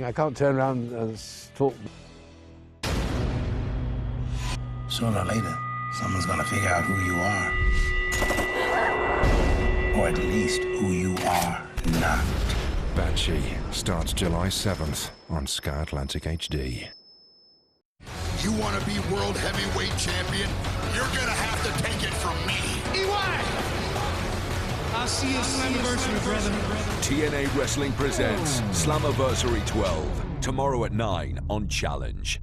I can't turn around and talk. Sooner or later, someone's gonna figure out who you are. Or at least who you are not. Banshee starts July 7th on Sky Atlantic HD. You want to be world heavyweight champion? You're going to have to take it from me. I'll see you Slammiversary, brother. TNA Wrestling presents Slammiversary 12, tomorrow at 9 on Challenge.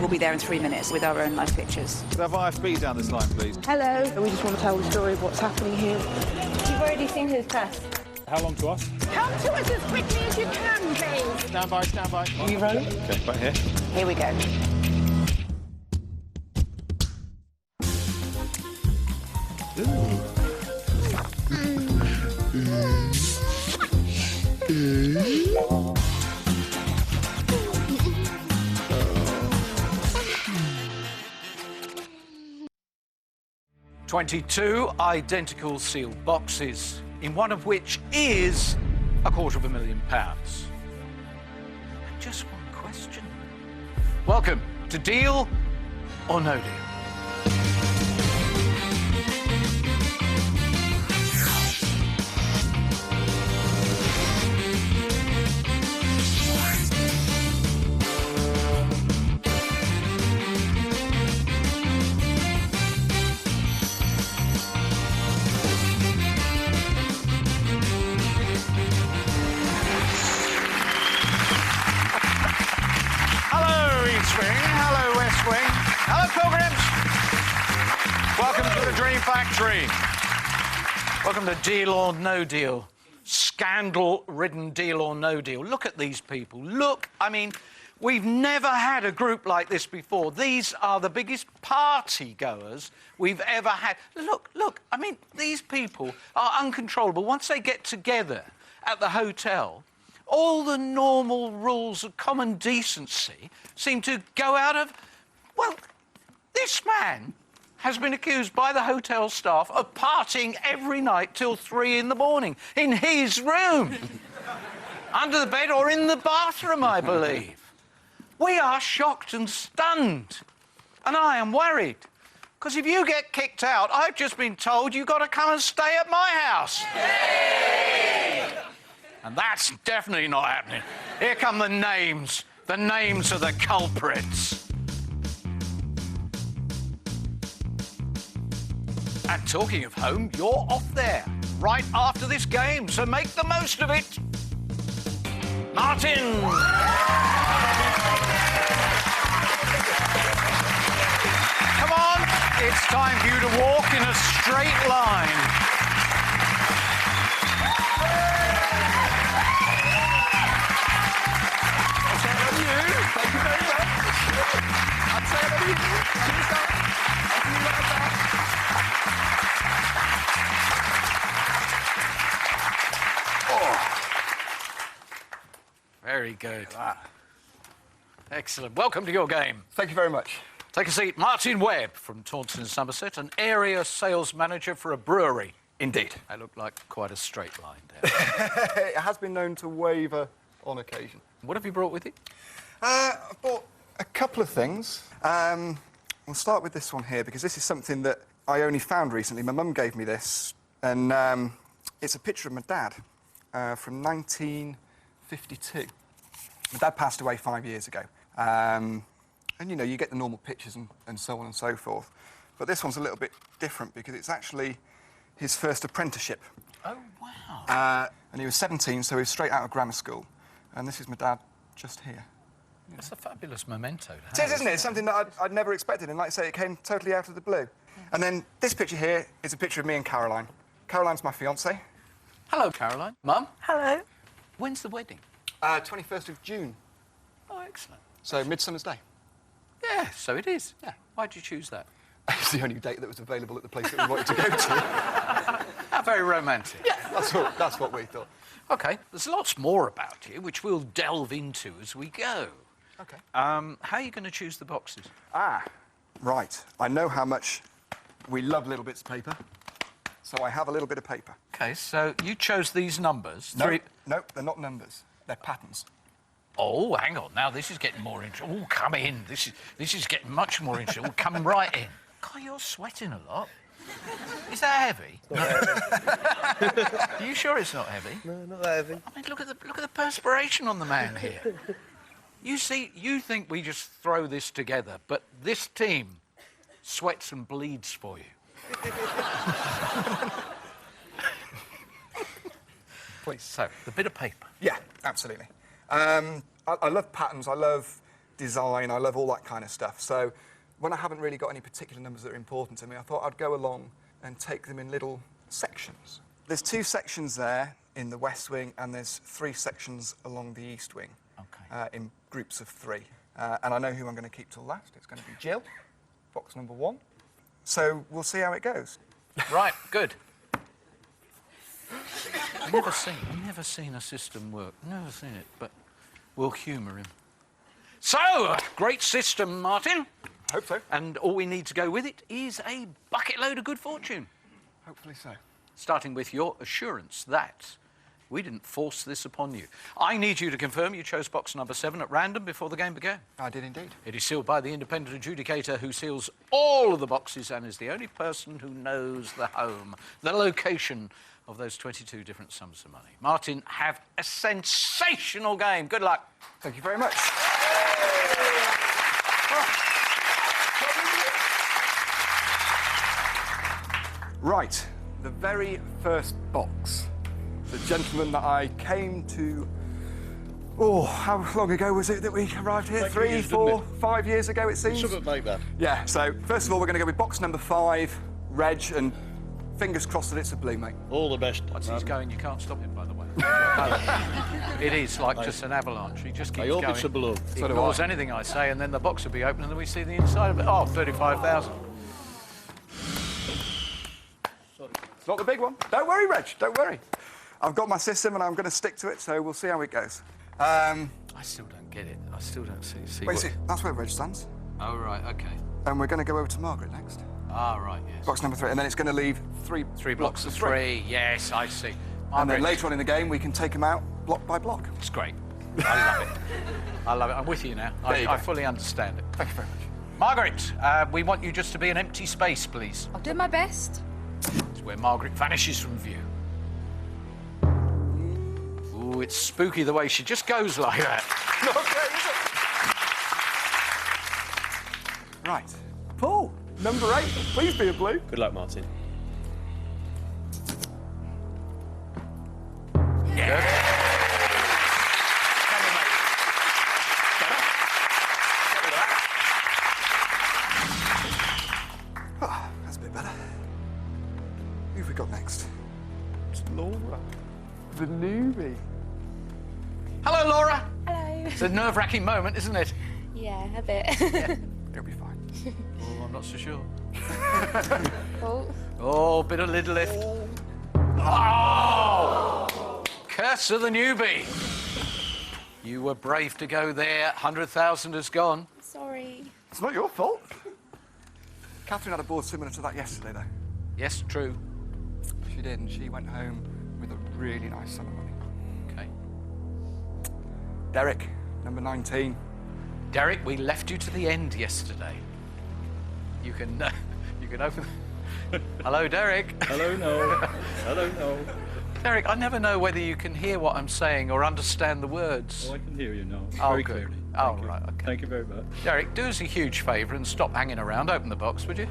We'll be there in 3 minutes with our own live pictures. Could I have IFB down this line, please? Hello. We just want to tell the story of what's happening here. You've already seen his test. How long to us? Come to us as quickly as you can, please. Stand by, stand by. Are you rolling? Okay, right here. Here we go. "22 identical sealed boxes, in one of which is £250,000. And just one question. Welcome to Deal or No Deal. Hello, West Wing. Hello, Pilgrims. Welcome to the Dream Factory. Welcome to Deal or No Deal. Scandal-ridden Deal or No Deal. Look at these people. Look, I mean, we've never had a group like this before. These are the biggest party-goers we've ever had. Look, I mean, these people are uncontrollable. Once they get together at the hotel, all the normal rules of common decency seem to go out of... Well, this man has been accused by the hotel staff of partying every night till 3 in the morning in his room. Under the bed or in the bathroom, I believe. We are shocked and stunned. And I am worried. Because if you get kicked out, I've just been told you've got to come and stay at my house. Yay! And that's definitely not happening. Here come the names of the culprits. And talking of home, you're off there right after this game, so make the most of it. Martin! Come on, it's time for you to walk in a straight line. Thank you very much. I'd say that you. Very good. Excellent. Welcome to your game. Thank you very much. Take a seat. Martin Webb from Taunton, Somerset, an area sales manager for a brewery. Indeed. I look like quite a straight line there. It has been known to waver on occasion. What have you brought with you? I've bought a couple of things. We'll start with this one here, because this is something that I only found recently. My mum gave me this, and it's a picture of my dad from 1952. My dad passed away 5 years ago. And, you know, you get the normal pictures and so on and so forth. But this one's a little bit different, because it's actually his first apprenticeship. Oh, wow. And he was 17, so he was straight out of grammar school. And this is my dad just here. That's a fabulous memento. It is, isn't it? It's something that I'd never expected, and like I say, it came totally out of the blue. And then this picture here is a picture of me and Caroline. Caroline's my fiancée. Hello, Caroline. Mum? Hello. When's the wedding? 21st of June. Oh, excellent. So, Midsummer's Day. Yeah, so it is. Yeah. Why'd you choose that? It's the only date that was available at the place that we wanted to go to. How very romantic. Yeah, that's what we thought. OK, there's lots more about you, which we'll delve into as we go. OK. How are you going to choose the boxes? Right. I know how much we love little bits of paper, so I have a little bit of paper. OK, so you chose these numbers. No, they're not numbers. They're patterns. Oh, hang on. Now, this is getting more interesting. Oh, come in. This is getting much more interesting. Oh, come right in. God, you're sweating a lot. Is that heavy? Are you sure it's not heavy? No, not that heavy. I mean, look at the perspiration on the man here. You see, you think we just throw this together, but this team sweats and bleeds for you. Please. So, the bit of paper. Yeah, absolutely. I love patterns, I love design, I love all that kind of stuff. So when I haven't really got any particular numbers that are important to me, I thought I'd go along and take them in little sections. There's 2 sections there in the west wing, and there's 3 sections along the east wing, in groups of 3. And I know who I'm going to keep till last. It's going to be Jill, box number 1. So we'll see how it goes. Right, good. Never seen a system work. Never seen it, but we'll humour him. So, great system, Martin. Hope so. And all we need to go with it is a bucket load of good fortune. Hopefully so. Starting with your assurance that we didn't force this upon you. I need you to confirm you chose box number 7 at random before the game began. I did indeed. It is sealed by the independent adjudicator who seals all of the boxes and is the only person who knows the home, the location of those 22 different sums of money. Martin, have a sensational game. Good luck. Thank you very much. Right, the very first box. The gentleman that I came to... Oh, how long ago was it that we arrived here? 3, 4, 5 years ago, it seems? Something like that. Yeah, so first of all, we're going to go with box number 5, Reg, and fingers crossed that it's a blue, mate. All the best. Once he's going, you can't stop him, by the way. It is like just an avalanche. He just keeps going. I hope it's a blue. He ignores anything I say, and then the box will be open, and then we see the inside of it. Oh, 35,000. It's not the big one. Don't worry, Reg, don't worry. I've got my system and I'm going to stick to it, so we'll see how it goes. I still don't get it. I still don't see Wait, see, that's where Reg stands. Oh, right, OK. And we're going to go over to Margaret next. Ah, right, yes. Box number 3, and then it's going to leave 3 blocks of 3. Yes, I see. Margaret. And then later on in the game, we can take them out block by block. It's great. I love it. I love it. I'm with you now. I fully understand it. Thank you very much. Margaret, we want you just to be an empty space, please. I'll do my best. It's where Margaret vanishes from view. Ooh, it's spooky the way she just goes like that. Okay, is it? Right. Paul, number 8. Please be a blue. Good luck, Martin. Yeah. Oh, that's a bit better. Who have we got next? It's Laura, the newbie. Hello, Laura. Hello. It's a nerve-wracking moment, isn't it? Yeah, a bit. Yeah. It'll be fine. Oh, I'm not so sure. Oh. Oh, bit of lid lift. Oh! Curse of the newbie. You were brave to go there. 100,000 has gone. Sorry. It's not your fault. Catherine had a board similar to that yesterday, though. Yes, true. She did, and she went home with a really nice sum of money. OK. Derek, number 19. Derek, we left you to the end yesterday. You can open... Hello, Derek. Hello, no. Hello, no. Derek, I never know whether you can hear what I'm saying or understand the words. Oh, I can hear you now. Oh, Very good. clearly. Oh, Thank you. right, OK. Thank you very much. Derek, do us a huge favour and stop hanging around. Open the box, would you?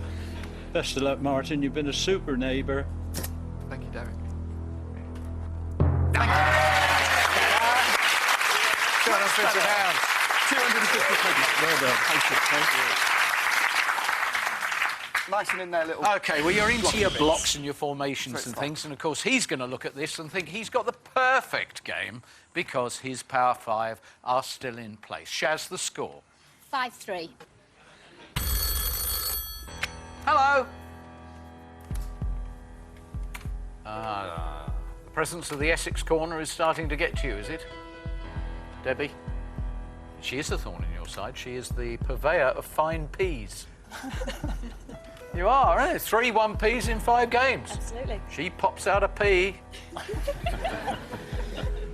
Best of luck, Martin. You've been a super neighbour. Thank you, Derek. £250. Well done. Thank you. Nice and in there, little... OK, well, you're into your bits. blocks and your formations So and it's things, and, of course, he's going to look at this and think he's got the perfect game because his Power 5 are still in place. Shaz, the score. 5-3. Hello. The presence of the Essex corner is starting to get to you, is it? Debbie? She is the thorn in your your side. She is the purveyor of fine peas. You are, aren't it? 3 1Ps in 5 games. Absolutely. She pops out a pea.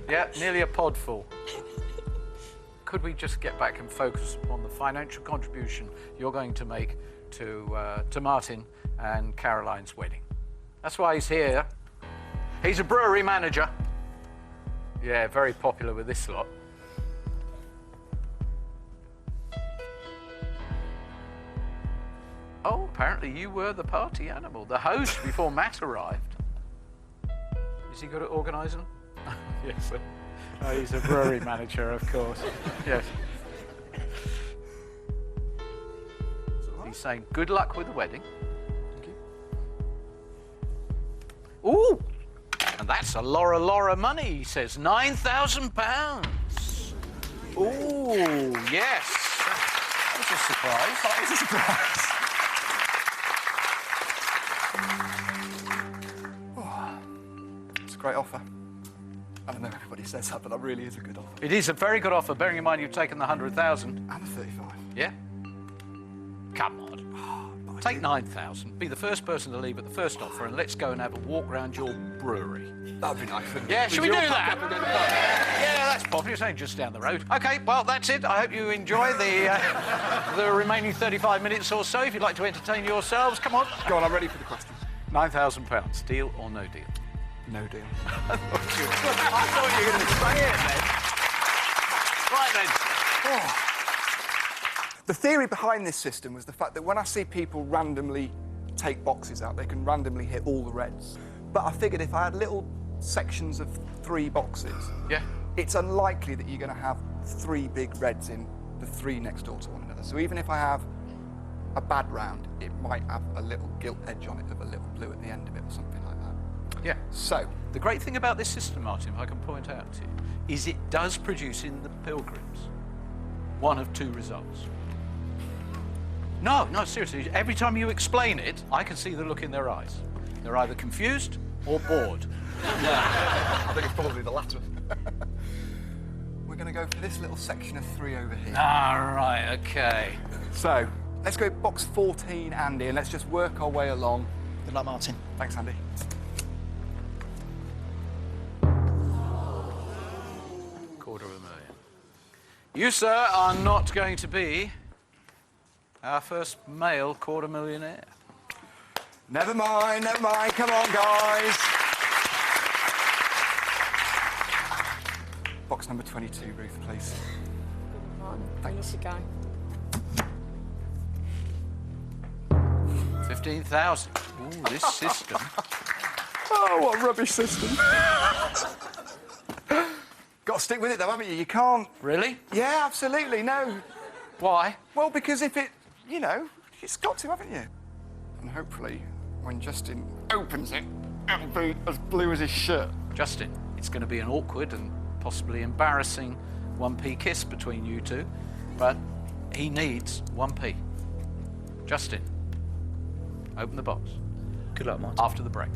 Yeah, nearly a pod full. Could we just get back and focus on the financial contribution you're going to make to Martin and Caroline's wedding? That's why he's here. He's a brewery manager. Yeah, very popular with this lot. Oh, apparently you were the party animal, the host before Matt arrived. Is he good at organising? Yes, sir. Oh, he's a brewery manager, of course. Yes. He's saying good luck with the wedding. Thank you. Ooh! And that's a Laura money, he says. £9,000. Ooh, yes. That was a surprise. That was a surprise. It's a great offer. I know everybody says that, but that really is a good offer. It is a very good offer, bearing in mind you've taken the 100,000. And a 35. Yeah? Come on. Take 9,000, be the first person to leave at the first offer, and let's go and have a walk around your brewery. That'd be nice, wouldn't it? Yeah, should we do that? Yeah, that's popular. It's only just down the road. OK, well, that's it. I hope you enjoy the remaining 35 minutes or so. If you'd like to entertain yourselves, come on. Go on, I'm ready for the question. £9,000. Deal or no deal? No deal. I thought you were going to say it then. Right then. Oh. The theory behind this system was the fact that when I see people randomly take boxes out, they can randomly hit all the reds. But I figured if I had little sections of 3 boxes, yeah, it's unlikely that you're going to have 3 big reds in the 3 next door to one another. So even if I have a bad round, it might have a little gilt edge on it of a little blue at the end of it or something like that. Yeah. So, the great thing about this system, Martin, if I can point out to you, is it does produce in the pilgrims one of 2 results. No, seriously, every time you explain it, I can see the look in their eyes. They're either confused or bored. I think it's probably the latter. We're going to go for this little section of 3 over here. Ah, right, OK. So, let's go box 14, Andy, and let's just work our way along. Good luck, Martin. Thanks, Andy. $250,000. You, sir, are not going to be our first male $250,000. Never mind, come on, guys. Box number 22, Ruth, please. Come on, thanks. go. 15,000. Ooh, this system. Oh, what a rubbish system. Got to stick with it, though, haven't you? You can't... Really? Yeah, absolutely, no. Why? Well, because if it, you know, it's got to, haven't you? And hopefully, when Justin opens it, it'll be as blue as his shirt. Justin, it's going to be an awkward and possibly embarrassing 1p kiss between you two, but he needs 1p. Justin, open the box. Good luck, Martin. After the break.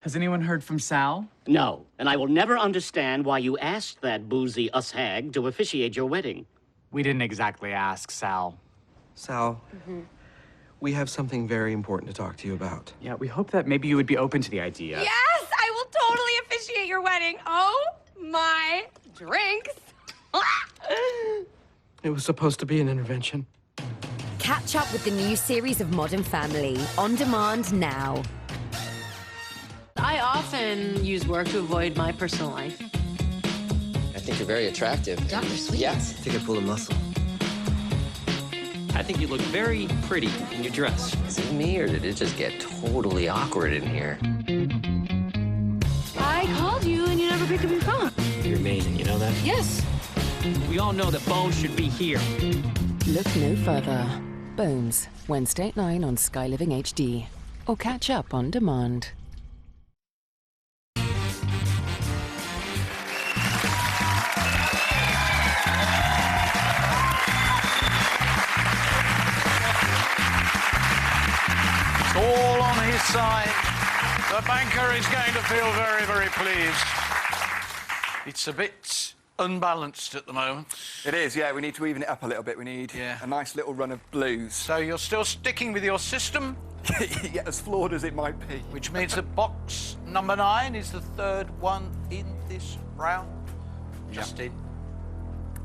Has anyone heard from Sal? No, and I will never understand why you asked that boozy us-hag to officiate your wedding. We didn't exactly ask, Sal. Sal, we have something very important to talk to you about. Yeah, we hope that maybe you would be open to the idea. Yes, I will totally officiate your wedding. Oh, my drinks. It was supposed to be an intervention. Catch up with the new series of Modern Family, on demand now. I often use work to avoid my personal life. I think you're very attractive. Dr. Sweet. Yeah. I think I pulled a muscle. I think you look very pretty in your dress. Is it me, or did it just get totally awkward in here? I called you and you never picked up your phone. You're amazing, you know that? Yes. We all know that Bones should be here. Look no further. Bones, Wednesday at 9 on Sky Living HD. Or catch up on demand. It's all on his side. The banker is going to feel very, very pleased. It's a bit unbalanced at the moment. It is, yeah. We need to even it up a little bit. We need a nice little run of blues. So you're still sticking with your system? Yeah, as flawed as it might be. Which means that box number 9 is the third one in this round. Just in.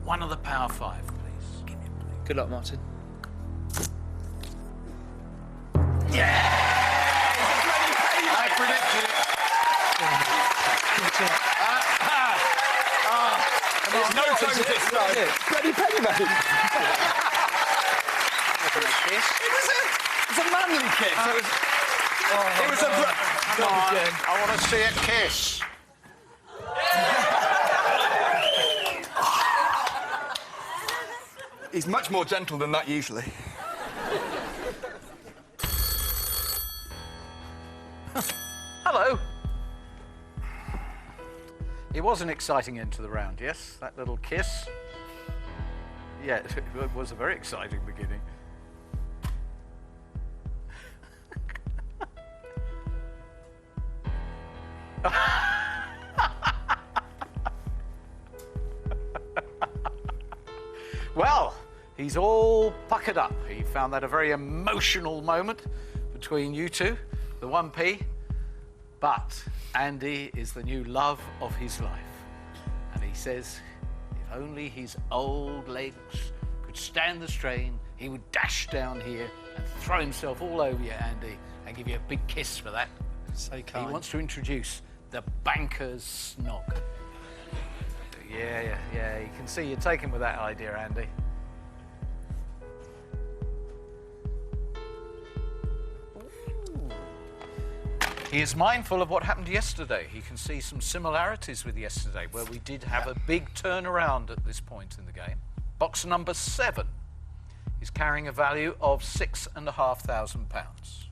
One of the power 5, please. Give me a blue. Good luck, Martin. Yeah! I predicted it. There's no time to decide. Bloody penny, mate. It was a manly kiss. It was a... Come on, I want to see a kiss. He's much more gentle than that usually. Hello. It was an exciting end to the round, yes? That little kiss. Yeah, it was a very exciting beginning. Well, he's all puckered up. He found that a very emotional moment between you two, the 1p. But Andy is the new love of his life. And he says if only his old legs could stand the strain, he would dash down here and throw himself all over you, Andy, and give you a big kiss for that. So kind. He wants to introduce the banker's snog. Yeah. You can see you're taken with that idea, Andy. He is mindful of what happened yesterday. He can see some similarities with yesterday, where we did have a big turnaround at this point in the game. Box number 7 is carrying a value of £6,500.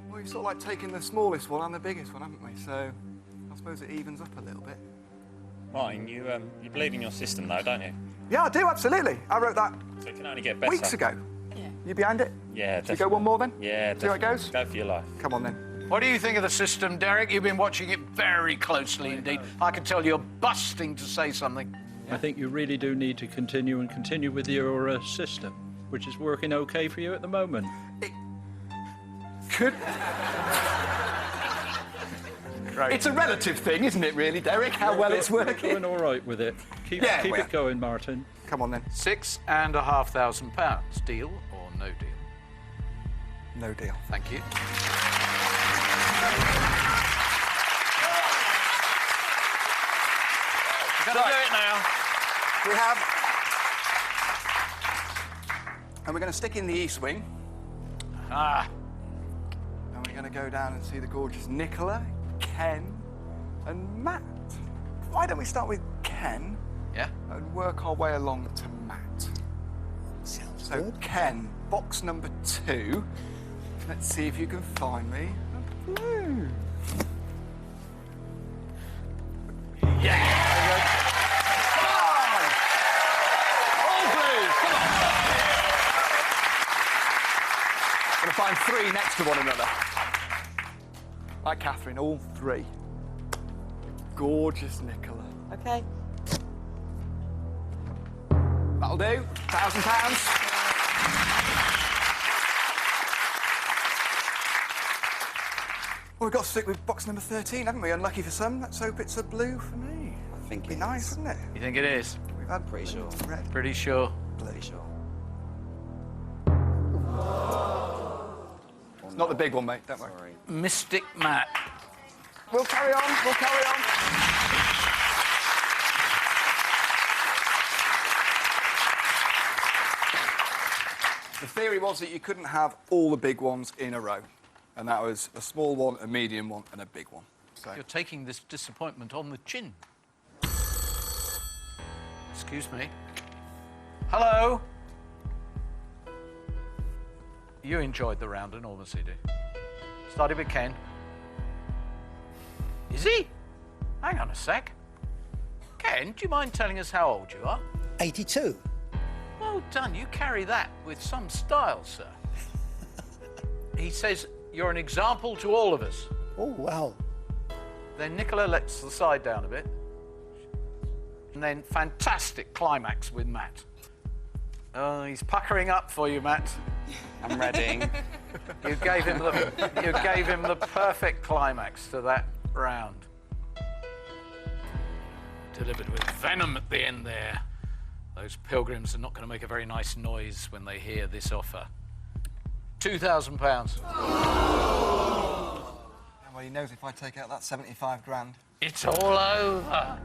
Well, we've sort of like taken the smallest one and the biggest one, haven't we? So I suppose it evens up a little bit. Martin, you believe in your system, though, don't you? Yeah, I do, absolutely. I wrote that So it can only get better. weeks ago. Yeah. You behind it? Yeah, Should we go one more then? Yeah, See how it goes? Go for your life. Come on then. What do you think of the system, Derek? You've been watching it very closely indeed. I can tell you're busting to say something. I think you really do need to continue with your system, which is working okay for you at the moment. Could... Right. It's a relative thing, isn't it, really, Derek, how well it's working? You're doing all right with it. Keep it going, Martin. Come on, then. £6,500. Deal or no deal? No deal. Thank you. We've got to do it now. We have... And we're going to stick in the east wing. Ah. And we're going to go down and see the gorgeous Nicola, Ken, and Matt. Why don't we start with Ken? Yeah. And work our way along to Matt. Sounds good. Ken, box number 2. Let's see if you can find me a blue. Yeah. Come on! All blues, come on! Gonna find 3 next to one another. Like Catherine, all 3. Gorgeous Nicola. Okay. That'll do. £1,000. Well, we've got to stick with box number 13, haven't we? Unlucky for some. Let's hope it's a blue for me. I think It'd be nice, wouldn't it? You think it is? We've had Pretty sure. red. Pretty sure. Pretty sure. It's not the big one, mate. Don't worry. Mystic Matt. We'll carry on. We'll carry on. The theory was that you couldn't have all the big ones in a row. And that was a small one, a medium one, and a big one. So. You're taking this disappointment on the chin. Excuse me. Hello? You enjoyed the round enormously, did you? Started with Ken. Is he? Hang on a sec. Ken, do you mind telling us how old you are? 82. Well done. You carry that with some style, sir. He says you're an example to all of us. Oh, wow. Then Nicola lets the side down a bit. And then fantastic climax with Matt. Oh, he's puckering up for you, Matt. I'm ready. You gave him the perfect climax to that round. Delivered with venom at the end there. Those pilgrims are not going to make a very nice noise when they hear this offer. £2,000. Well, he knows if I take out that 75 grand. It's all over.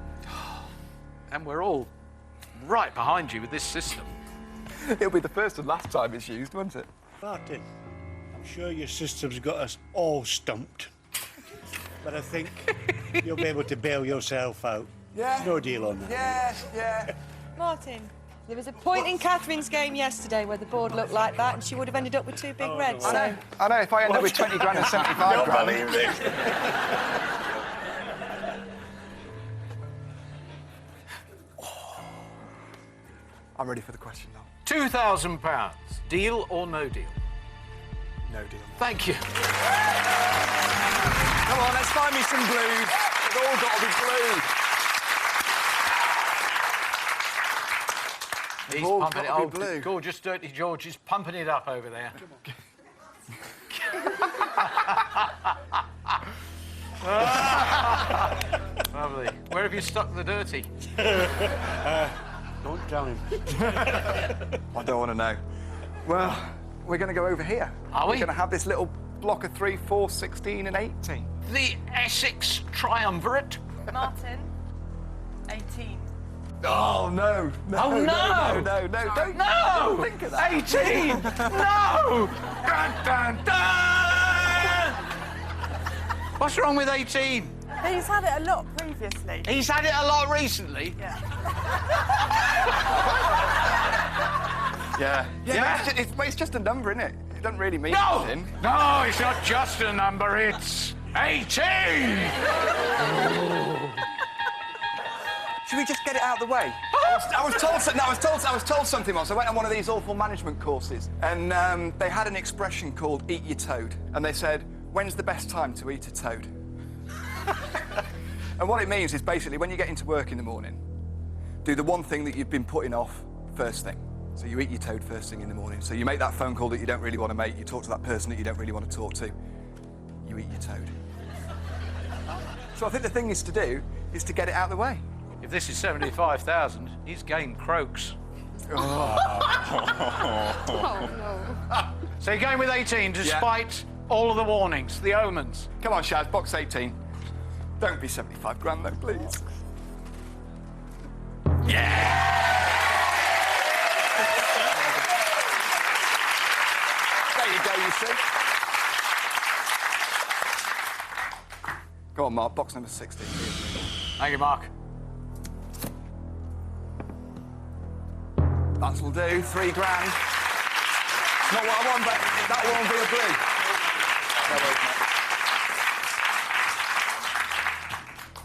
And we're all right behind you with this system. It'll be the first and last time it's used, won't it? Martin, I'm sure your system's got us all stumped. But I think you'll be able to bail yourself out. Yeah. No deal on that. Yes, yeah. Martin, there was a point in Catherine's game yesterday where the board looked like that and she would have ended up with two big reds, so... I know, if I end up with 20 grand and 75 grand... believe this. I'm ready for the question now. £2,000. Deal or no deal? No deal. Thank you. Come on, let's find me some blues. It's all got to be blue. He's all pumping it. gotta Oh, be blue. gorgeous, dirty George is pumping it up over there. Lovely. Where have you stuck the dirty? Don't tell him. I don't want to know. Well, we're going to go over here. Are we? We're going to have this little block of 3, 4, 16 and 18. The Essex Triumvirate. Martin, 18. Oh, no. Oh, no! No. Don't think of that. 18! No! Dun, dun, dun! What's wrong with 18? He's had it a lot previously. He's had it a lot recently. Yeah. Yeah. It's just a number, isn't it? It doesn't really mean anything. No, it's not just a number, it's 18! Should we just get it out of the way? I was told something once. I went on one of these awful management courses, and they had an expression called "eat your toad," and they said, "When's the best time to eat a toad?" And what it means is basically when you get into work in the morning, do the one thing that you've been putting off first thing. So you eat your toad first thing in the morning. So you make that phone call that you don't really want to make. You talk to that person that you don't really want to talk to. You eat your toad. So I think the thing is to do is to get it out of the way. If this is 75,000, he's gained croaks. Oh, no. So you're going with 18 despite all of the warnings, the omens. Come on, Shaz, box 18. Don't be 75 grand, though, please. Yeah! There you go, you see. Go on, Mark, box number 16. Thank you, Mark. That'll do, 3 grand. It's not what I want, but that won't be a blue.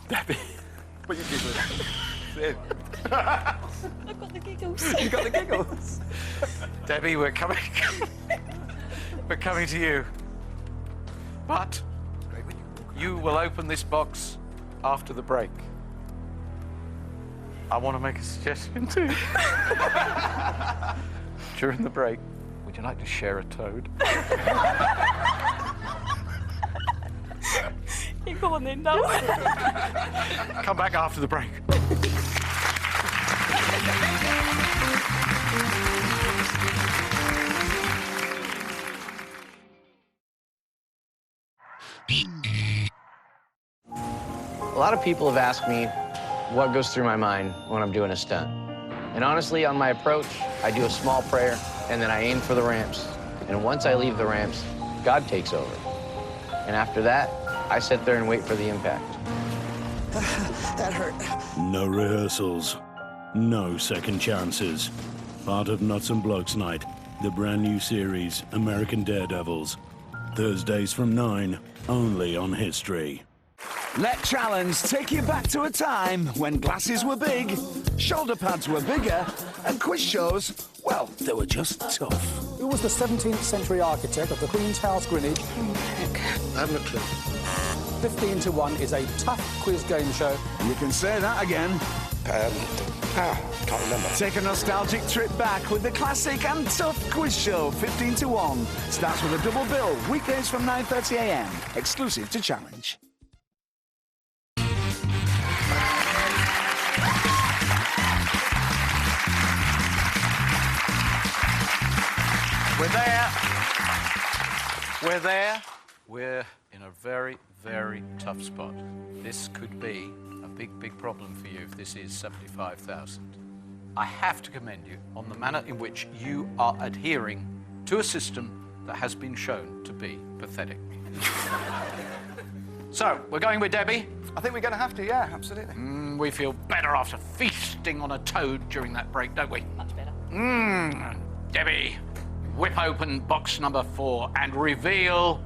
Debbie, what are you giggling? I've got the giggles. You got the giggles? Debbie, we're coming to you. But you will open this box after the break. I want to make a suggestion too. During the break, would you like to share a toad? You go on then, no. Come back after the break. lot of people have asked me what goes through my mind when I'm doing a stunt. And honestly, on my approach, I do a small prayer, and then I aim for the ramps. And once I leave the ramps, God takes over. And after that, I sit there and wait for the impact. That hurt. No rehearsals, no second chances. Part of Nuts and Blokes Night, the brand new series, American Daredevils. Thursdays from 9, only on History. Let challenge take you back to a time when glasses were big, shoulder pads were bigger, and quiz shows, well, they were just tough. Who was the 17th century architect of the Queen's House, Greenwich? I haven't a clue. 15 to 1 is a tough quiz game show. You can say that again. Can't remember. Take a nostalgic trip back with the classic and tough quiz show, 15 to 1. Starts with a double bill, weekdays from 9:30 a.m. Exclusive to Challenge. We're there. We're there. We're in a very, very tough spot. This could be a big, big problem for you if this is 75,000. I have to commend you on the manner in which you are adhering to a system that has been shown to be pathetic. So, we're going with Debbie? I think we're going to have to, yeah, absolutely. We feel better after feasting on a toad during that break, don't we? Much better. Debbie, whip open box number 4 and reveal...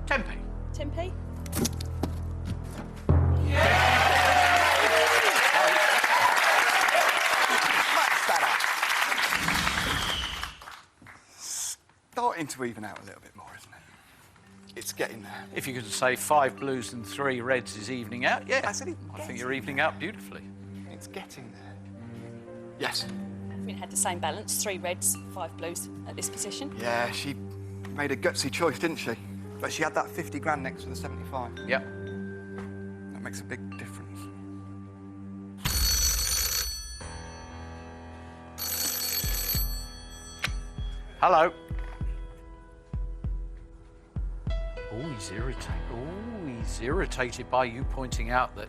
Tempe. Tempe? Starting to even out a little bit more, isn't it? It's getting there. If you could say 5 blues and 3 reds is evening out, yeah. I said I think you're evening out beautifully. It's getting there. Yes. We had the same balance, 3 reds, 5 blues at this position. Yeah, she made a gutsy choice, didn't she? But she had that 50 grand next to the 75. Yep. That makes a big difference. Hello. Oh, he's irritated. Oh, he's irritated by you pointing out that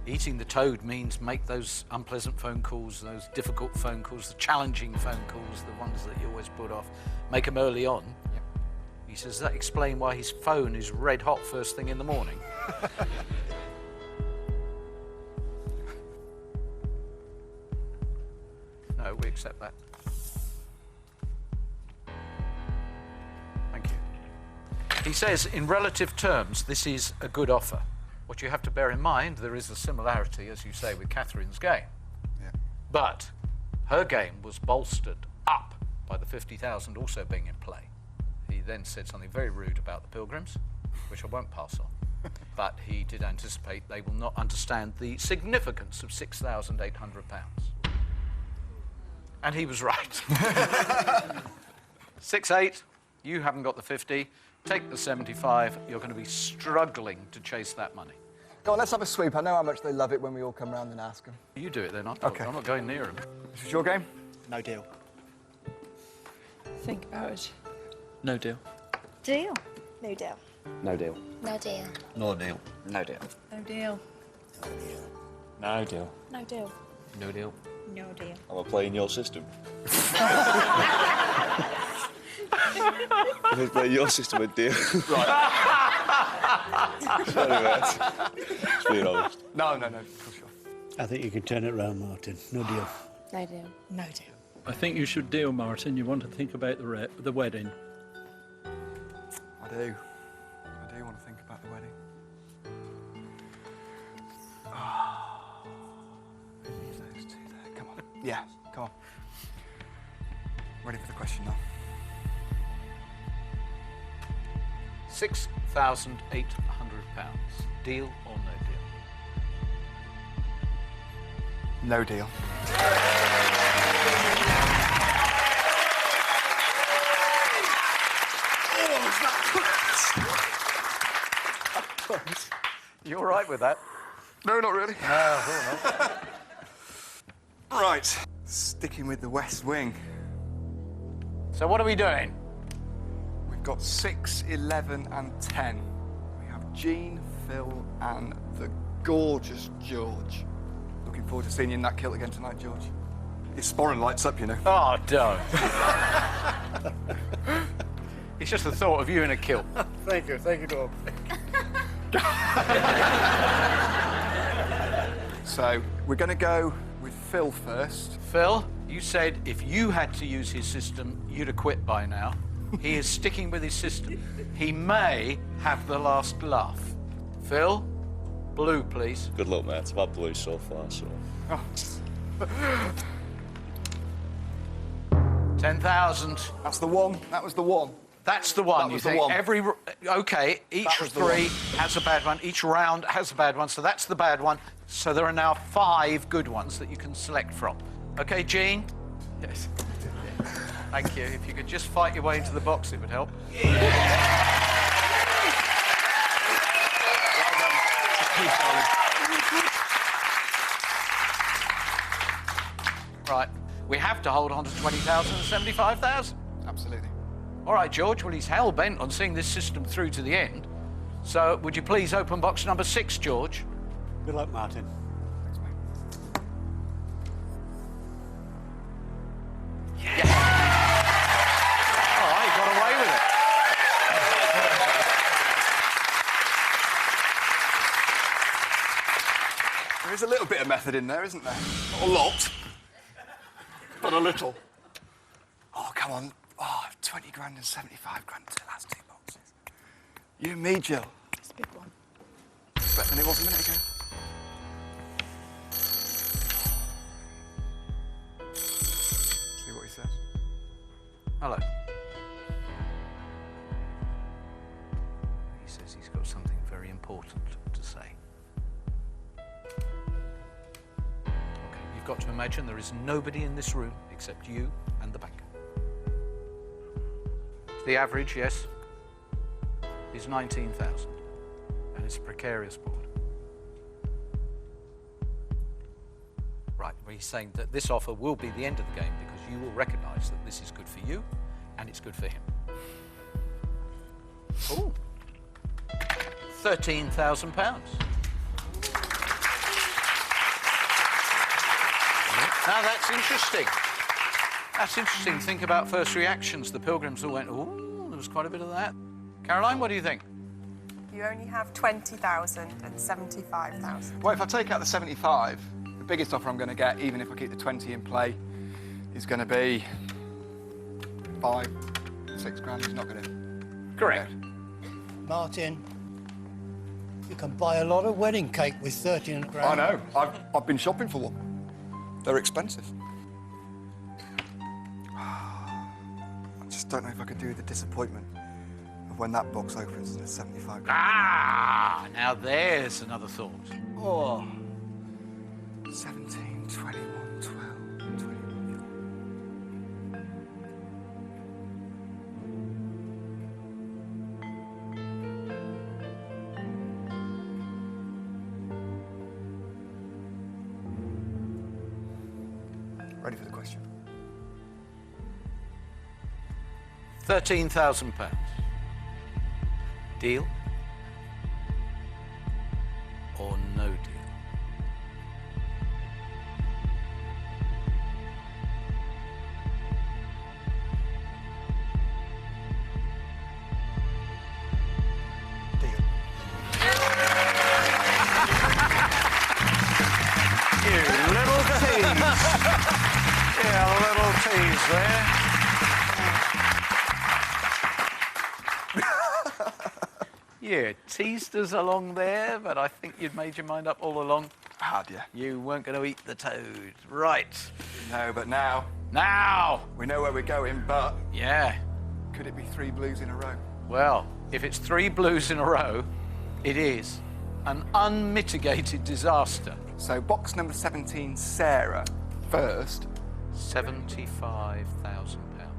eating the toad means make those unpleasant phone calls, those difficult phone calls, the challenging phone calls, the ones that you always put off, make them early on. Yep. He says, does that explain why his phone is red hot first thing in the morning? No, we accept that. Thank you. He says, in relative terms, this is a good offer. What you have to bear in mind, there is a similarity, as you say, with Catherine's game. Yeah. But her game was bolstered up by the 50,000 also being in play. He then said something very rude about the Pilgrims, which I won't pass on. But he did anticipate they will not understand the significance of £6,800. And he was right. 6-8, you haven't got the 50. Take the 75, you're going to be struggling to chase that money. Go on, let's have a sweep. I know how much they love it when we all come round and ask them. You do it then, I'm not going near them. This is your game? No deal. Think about it. No deal. Deal? No deal. No deal. No deal. No deal. No deal. No deal. No deal. No deal. No deal. No deal. I'm gonna play in your system. I'm gonna play your system with deal. Right. Sorry, mate. Just being honest. No, for sure. I think you can turn it round, Martin. No deal. No deal. No deal. I think you should deal, Martin. You want to think about the wedding. I do. I do want to think about the wedding. Oh. Leave those two there. Come on. Yeah, come on. Ready for the question now. £6,800. Deal or no deal? No deal. You all right with that? No, not really. No, Right. Sticking with the West Wing. So what are we doing? We've got 6, 11 and 10. We have Jean, Phil and the gorgeous, George. Looking forward to seeing you in that kilt again tonight, George. Your sporran lights up, you know. Oh, don't. It's just the thought of you in a kilt. Thank you, Dom. So, we're going to go with Phil first. Phil, you said if you had to use his system, you'd have quit by now. He is sticking with his system. He may have the last laugh. Phil, blue, please. Good luck, mate. I've had blue so far, so... Oh. 10,000. That's the one. That was the one. That's the one. That was the one. Every... OK, each three has a bad one. Each round has a bad one, so that's the bad one. So there are now 5 good ones that you can select from. OK, Jean? Yes. Thank you. If you could just fight your way into the box, it would help. Right. We have to hold on to 20,000 and 75,000. Absolutely. All right, George. Well, he's hell-bent on seeing this system through to the end. So, would you please open box number 6, George? Good luck, Martin. Thanks, mate. Yes. All right, he got away with it. There is a little bit of method in there, isn't there? Not a lot, but a little. Oh, come on. Oh, 20 grand and 75 grand to the last 2 boxes. You and me, Jill. It's a big one. Better than it was a minute ago. See what he says. Hello. He says he's got something very important to say. OK, you've got to imagine there is nobody in this room except you and the banker. The average, yes, is 19,000, and it's a precarious board. Right, well, he's saying that this offer will be the end of the game because you will recognise that this is good for you and it's good for him. Ooh. £13,000. Now that's interesting. That's interesting. Think about first reactions. The Pilgrims all went, ooh, there was quite a bit of that. Caroline, what do you think? You only have 20,000 and 75,000. Well, if I take out the 75, the biggest offer I'm going to get, even if I keep the 20 in play, is going to be 5, 6 grand. He's not going to... Correct. Martin, you can buy a lot of wedding cake with 13 grand. I know. I've been shopping for one. They're expensive. I just don't know if I could do the disappointment of when that box opens and it's 75 grand. Ah, now there's another thought. Oh. 17, 21, 12, 21. Ready for the question? £13,000. Deal or no deal? Deal. You little tease. Yeah, a little tease there. You teased us along there, but I think you'd made your mind up all along. Had you? You weren't going to eat the toad. Right. No, but now... Now! We know where we're going, but... Yeah. Could it be 3 blues in a row? Well, if it's 3 blues in a row, it is an unmitigated disaster. So, box number 17, Sarah, first. £75,000,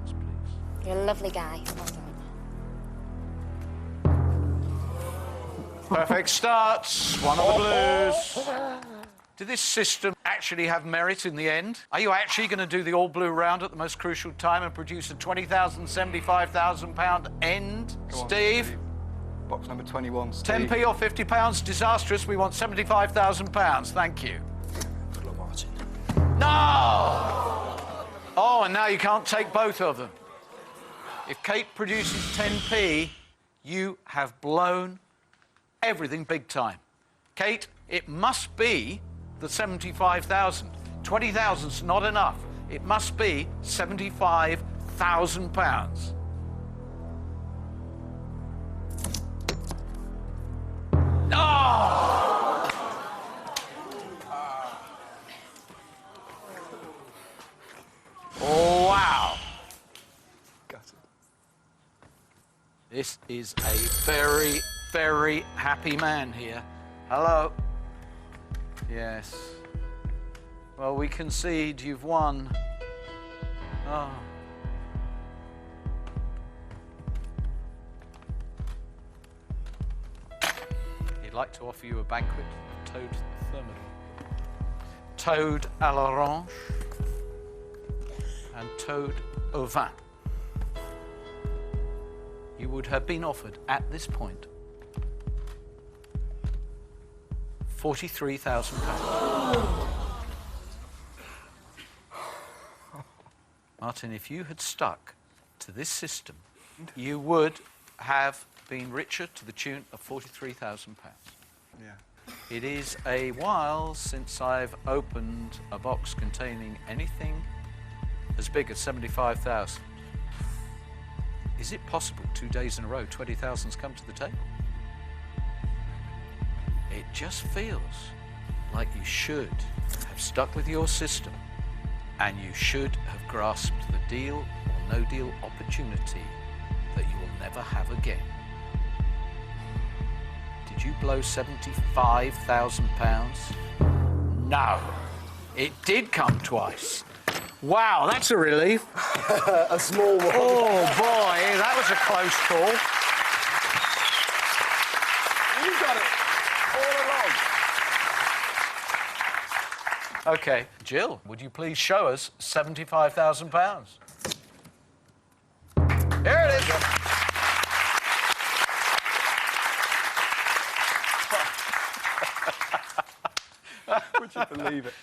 please. You're a lovely guy. Well done. Perfect starts. One of the blues. Did this system actually have merit in the end? Are you actually going to do the all-blue round at the most crucial time and produce a £20,000, £75,000 end? Go on, Steve? box number 21, Steve. 10p or £50? Disastrous. We want £75,000. Thank you. Good luck, Martin. No! Oh, and now you can't take both of them. If Kate produces 10p, you have blown everything big time. Kate, it must be the 75,000. 20,000's not enough. It must be £75,000. Oh! Oh, wow. Got it. This is a very, very happy man here. Hello. Yes. Well, we concede you've won. Oh. He'd like to offer you a banquet of toad thermidor. Toad à l'orange and toad au vin. You would have been offered at this point £43,000. Martin, if you had stuck to this system, you would have been richer to the tune of £43,000. Yeah. It is a while since I've opened a box containing anything as big as 75,000. Is it possible 2 days in a row 20,000's come to the table? It just feels like you should have stuck with your system and you should have grasped the deal or no deal opportunity that you will never have again. Did you blow £75,000? No. It did come twice. Wow, that's a relief. A small one. Oh, boy, that was a close call. You got it all along. OK, Jill, would you please show us £75,000? Here it is. Would you believe it?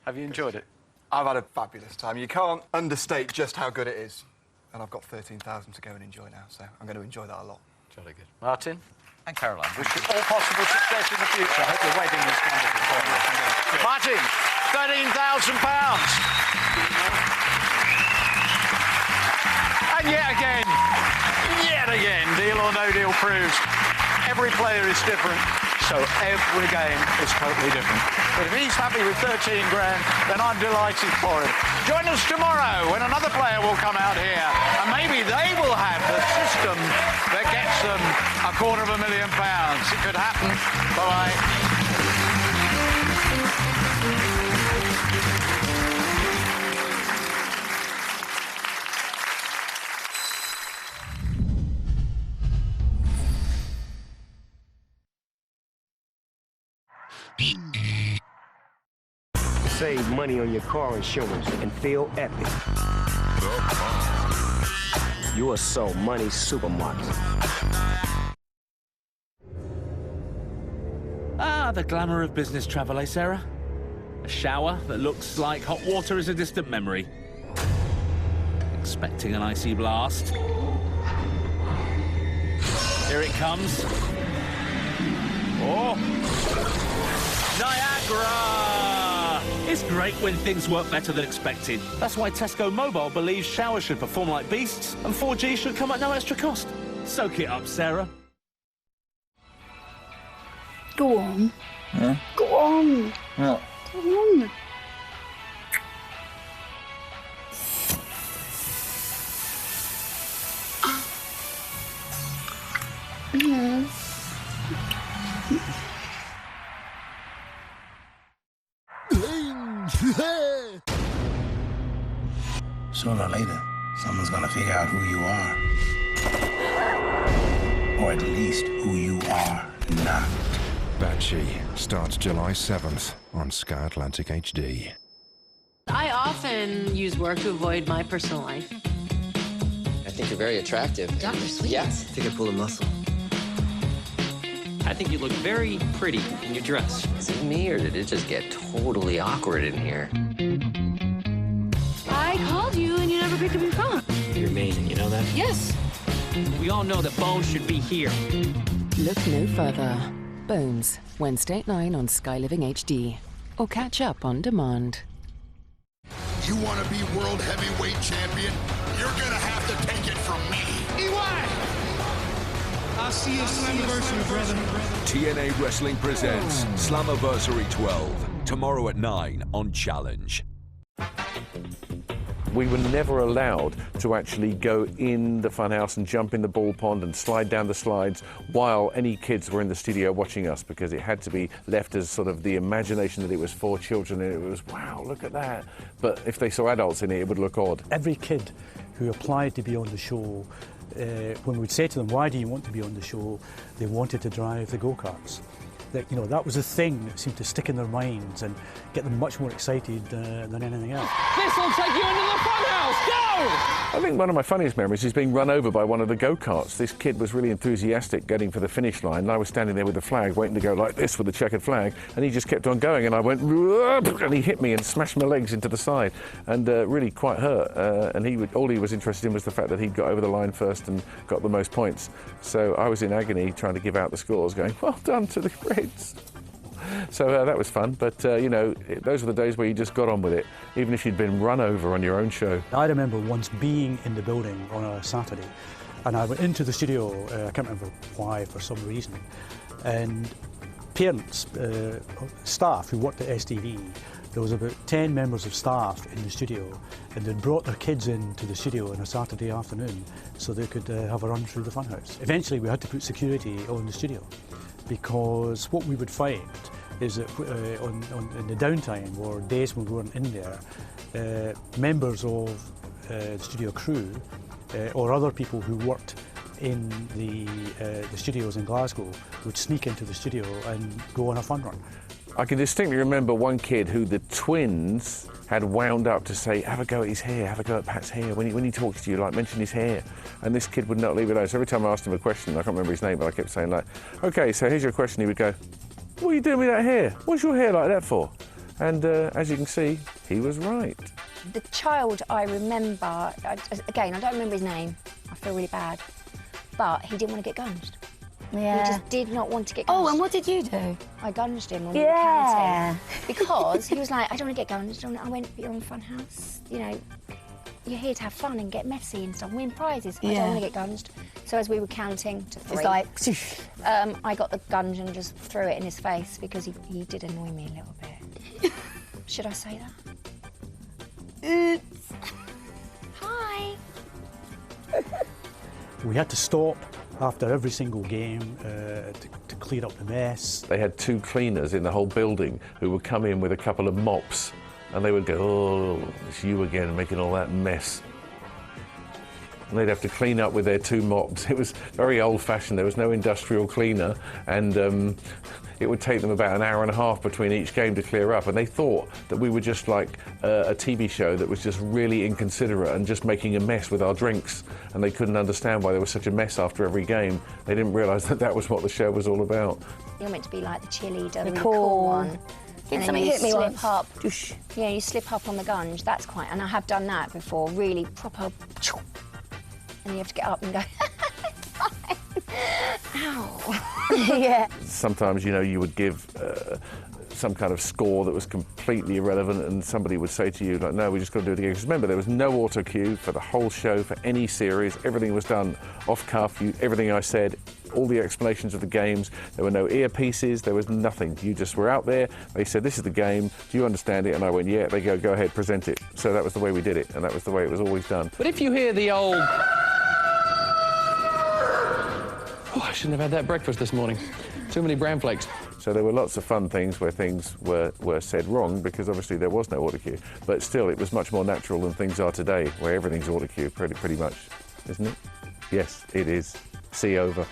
Have you enjoyed it? I've had a fabulous time. You can't understate just how good it is. And I've got 13,000 to go and enjoy now, so I'm going to enjoy that a lot. Jolly good. Martin and Caroline, wish you all possible success in the future. I hope your wedding is wonderful. Martin, £13,000. And yet again, deal or no deal proves every player is different, so every game is totally different. But if he's happy with 13 grand, then I'm delighted for him. Join us tomorrow when another player will come out here, and maybe they will have the system that gets them £250,000. It could happen. Bye-bye. Save money on your car insurance and feel epic. You're So Money Supermarket. Ah, the glamour of business travel, eh, Sarah? A shower that looks like hot water is a distant memory. Expecting an icy blast. Here it comes. Oh! Niagara! It's great when things work better than expected. That's why Tesco Mobile believes showers should perform like beasts and 4G should come at no extra cost. Soak it up, Sarah. Go on. Huh? Go on. What? Go on. Yeah. Sooner or later, someone's gonna figure out who you are. Or at least who you are not. Banshee starts July 7th on Sky Atlantic HD. I often use work to avoid my personal life. I think you're very attractive. Dr. Sweet. Yeah. I think I pulled a muscle. I think you look very pretty in your dress. Is it me, or did it just get totally awkward in here? I called you and you never picked up your phone. You're amazing, you know that? Yes. We all know that Bones should be here. Look no further. Bones, Wednesday at 9 on Sky Living HD. Or catch up on demand. You want to be world heavyweight champion? You're gonna have to take it from me. EY! I'll see you at Slammiversary, brother. TNA Wrestling presents Slammiversary 12, tomorrow at 9 on Challenge. We were never allowed to actually go in the funhouse and jump in the ball pond and slide down the slides while any kids were in the studio watching us, because it had to be left as sort of the imagination that it was for children, and it was, wow, look at that. But if they saw adults in it, it would look odd. Every kid who applied to be on the show, when we'd say to them, why do you want to be on the show, they wanted to drive the go-karts. That, you know, that was the thing that seemed to stick in their minds and get them much more excited than anything else. This looks like you're into the funhouse. Go! I think one of my funniest memories is being run over by one of the go-karts. This kid was really enthusiastic getting for the finish line, and I was standing there with the flag waiting to go like this with the checkered flag, and he just kept on going, and I went, and he hit me and smashed my legs into the side, and really quite hurt. And all he was interested in was the fact that he'd got over the line first and got the most points. So I was in agony trying to give out the scores, going, well done to the Reds. So that was fun, but you know, those were the days where you just got on with it, even if you'd been run over on your own show. I remember once being in the building on a Saturday, and I went into the studio, I can't remember why, for some reason, and parents, staff who worked at STV, there was about 10 members of staff in the studio, and they'd brought their kids into the studio on a Saturday afternoon so they could have a run through the funhouse. Eventually we had to put security on the studio, because what we would find is that in the downtime, or days when we weren't in there, members of the studio crew or other people who worked in the studios in Glasgow would sneak into the studio and go on a fun run. I can distinctly remember one kid who the twins had wound up to say, have a go at his hair, have a go at Pat's hair. When he talks to you, like, mention his hair. And this kid would not leave it alone. So every time I asked him a question, I can't remember his name, but I kept saying, like, OK, so here's your question. He would go, what are you doing with that hair? What's your hair like that for? And as you can see, he was right. The child I remember, again, I don't remember his name. I feel really bad. But he didn't want to get gunged. Yeah. He just did not want to get gunged. Oh, and what did you do? I gunged him when we were counting. Because he was like, I don't want to get gunged. I went, but you're on Funhouse. You know, you're here to have fun and get messy and stuff, win prizes. I don't want to get gunged. So as we were counting to 3, it's like, I got the gunge and just threw it in his face, because he did annoy me a little bit. Should I say that? Oops. Hi. We had to stop after every single game to clean up the mess. They had 2 cleaners in the whole building who would come in with a couple of mops, and they would go, oh, it's you again making all that mess. And they'd have to clean up with their 2 mops. It was very old-fashioned. There was no industrial cleaner, and it would take them about an hour and a half between each game to clear up. And they thought that we were just like a TV show that was just really inconsiderate and just making a mess with our drinks. And they couldn't understand why there was such a mess after every game. They didn't realise that that was what the show was all about. You're meant to be like the cheerleader, the cool one. Did somebody hit me once? Up. Yeah, you slip up on the gunge. That's quite, and I have done that before. Really proper. And you have to get up and go. Ow. Yeah. Sometimes, you know, you would give some kind of score that was completely irrelevant, and somebody would say to you, like, no, we just got to do it again. Because remember, there was no auto cue for the whole show, for any series. Everything was done off cuff. Everything I said, all the explanations of the games. There were no earpieces. There was nothing. You just were out there. They said, this is the game. Do you understand it? And I went, yeah. They go ahead, present it. So that was the way we did it, and that was the way it was always done. But if you hear the old... Oh, I shouldn't have had that breakfast this morning. Too many bran flakes. So there were lots of fun things where things were said wrong, because obviously there was no auto cue. But still, it was much more natural than things are today, where everything's auto cue pretty much, isn't it? Yes, it is. See over.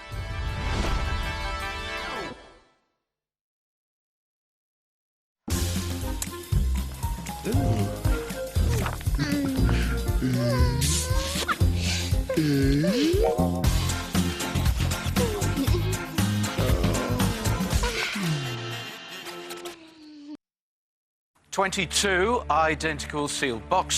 22 identical sealed boxes.